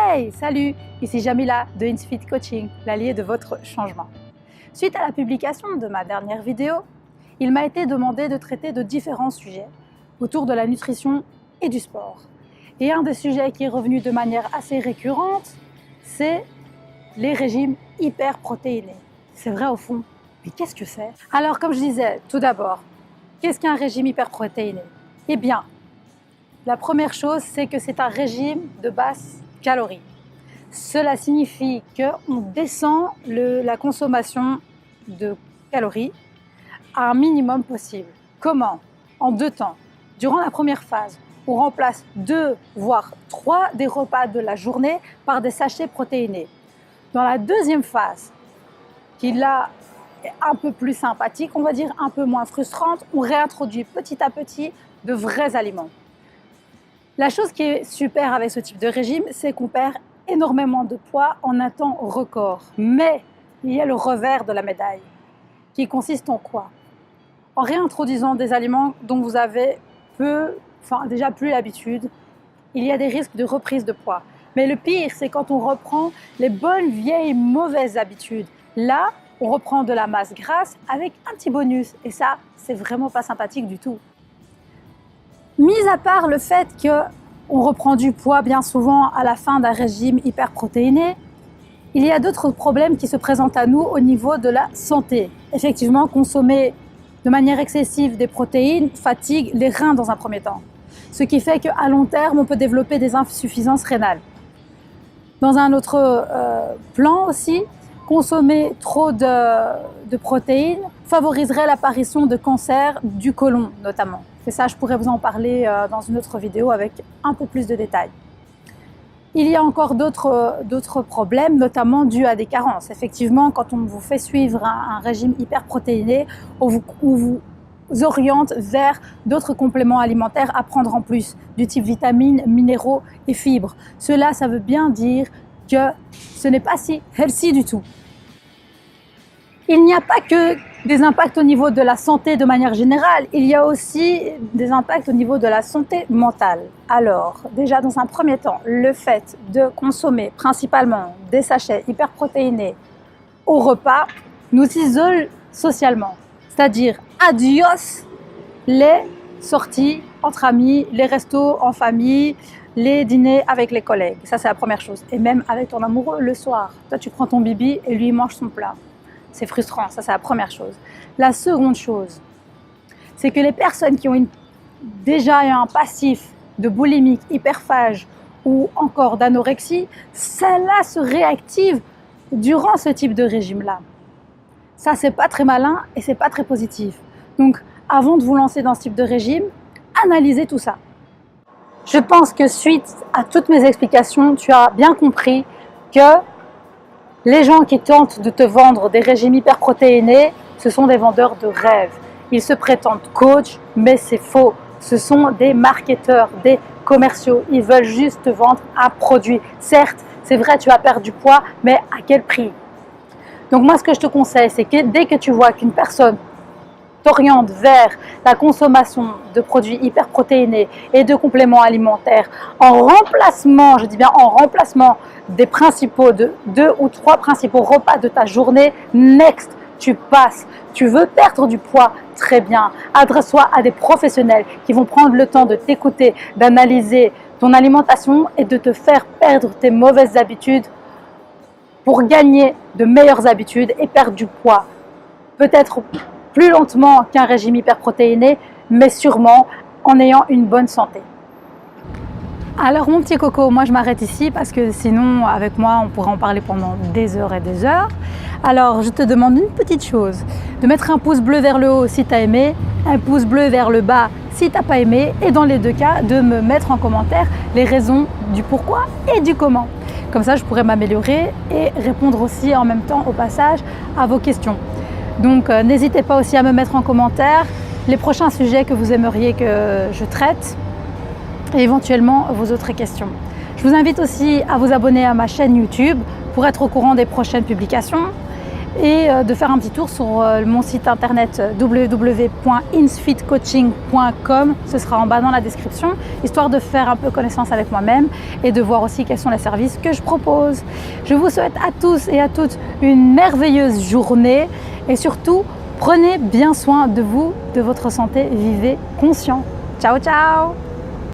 Hey, salut, ici Jamila de InSfit Coaching, l'allié de votre changement. Suite à la publication de ma dernière vidéo, il m'a été demandé de traiter de différents sujets autour de la nutrition et du sport. Et un des sujets qui est revenu de manière assez récurrente, c'est les régimes hyperprotéinés. C'est vrai au fond, mais qu'est-ce que c'est? Alors comme je disais, tout d'abord, qu'est-ce qu'un régime hyperprotéiné? Eh bien, la première chose, c'est que c'est un régime de basse calories. Cela signifie qu'on descend la consommation de calories à un minimum possible. Comment? En 2 temps. Durant la première phase, on remplace 2 voire 3 des repas de la journée par des sachets protéinés. Dans la deuxième phase, qui là est un peu plus sympathique, on va dire un peu moins frustrante, on réintroduit petit à petit de vrais aliments. La chose qui est super avec ce type de régime, c'est qu'on perd énormément de poids en un temps record. Mais il y a le revers de la médaille, qui consiste en quoi? En réintroduisant des aliments dont vous avez déjà plus l'habitude, il y a des risques de reprise de poids. Mais le pire, c'est quand on reprend les bonnes vieilles mauvaises habitudes. Là, on reprend de la masse grasse avec un petit bonus. Et ça, c'est vraiment pas sympathique du tout. Mis à part le fait qu'on reprend du poids bien souvent à la fin d'un régime hyperprotéiné, il y a d'autres problèmes qui se présentent à nous au niveau de la santé. Effectivement, consommer de manière excessive des protéines fatigue les reins dans un premier temps, ce qui fait qu'à long terme, on peut développer des insuffisances rénales. Dans un autre plan aussi, consommer trop de protéines favoriserait l'apparition de cancers du côlon notamment. Et ça, je pourrais vous en parler dans une autre vidéo avec un peu plus de détails. Il y a encore d'autres problèmes, notamment dus à des carences. Effectivement, quand on vous fait suivre un régime hyperprotéiné, on vous oriente vers d'autres compléments alimentaires à prendre en plus, du type vitamines, minéraux et fibres. Cela, ça veut bien dire que ce n'est pas si healthy du tout. Il n'y a pas que des impacts au niveau de la santé de manière générale, il y a aussi des impacts au niveau de la santé mentale. Alors, déjà dans un premier temps, le fait de consommer principalement des sachets hyperprotéinés au repas nous isole socialement. C'est-à-dire, adios les sorties entre amis, les restos en famille, les dîners avec les collègues. Ça, c'est la première chose. Et même avec ton amoureux le soir. Toi, tu prends ton bibi et lui, il mange son plat. C'est frustrant, ça c'est la première chose. La seconde chose, c'est que les personnes qui ont déjà un passif de boulimique, hyperphage ou encore d'anorexie, cela se réactive durant ce type de régime-là. Ça, c'est pas très malin et c'est pas très positif. Donc, avant de vous lancer dans ce type de régime, analysez tout ça. Je pense que suite à toutes mes explications, tu as bien compris que les gens qui tentent de te vendre des régimes hyperprotéinés, ce sont des vendeurs de rêves. Ils se prétendent coach, mais c'est faux. Ce sont des marketeurs, des commerciaux. Ils veulent juste te vendre un produit. Certes, c'est vrai, tu vas perdre du poids, mais à quel prix? Donc moi, ce que je te conseille, c'est que dès que tu vois qu'une personne t'oriente vers la consommation de produits hyperprotéinés et de compléments alimentaires en remplacement, je dis bien en remplacement des principaux, de 2 ou 3 principaux repas de ta journée, next, tu passes. Tu veux perdre du poids, très bien. Adresse-toi à des professionnels qui vont prendre le temps de t'écouter, d'analyser ton alimentation et de te faire perdre tes mauvaises habitudes pour gagner de meilleures habitudes et perdre du poids. Peut-être plus lentement qu'un régime hyperprotéiné, mais sûrement en ayant une bonne santé. Alors mon petit coco, moi je m'arrête ici parce que sinon avec moi on pourrait en parler pendant des heures et des heures. Alors je te demande une petite chose, de mettre un pouce bleu vers le haut si tu as aimé, un pouce bleu vers le bas si tu n'as pas aimé et dans les 2 cas de me mettre en commentaire les raisons du pourquoi et du comment. Comme ça je pourrais m'améliorer et répondre aussi en même temps au passage à vos questions. Donc n'hésitez pas aussi à me mettre en commentaire les prochains sujets que vous aimeriez que je traite et éventuellement vos autres questions. Je vous invite aussi à vous abonner à ma chaîne YouTube pour être au courant des prochaines publications et de faire un petit tour sur mon site internet www.insfitcoaching.com. Ce sera en bas dans la description, histoire de faire un peu connaissance avec moi-même et de voir aussi quels sont les services que je propose. Je vous souhaite à tous et à toutes une merveilleuse journée et surtout, prenez bien soin de vous, de votre santé, vivez conscient. Ciao, ciao!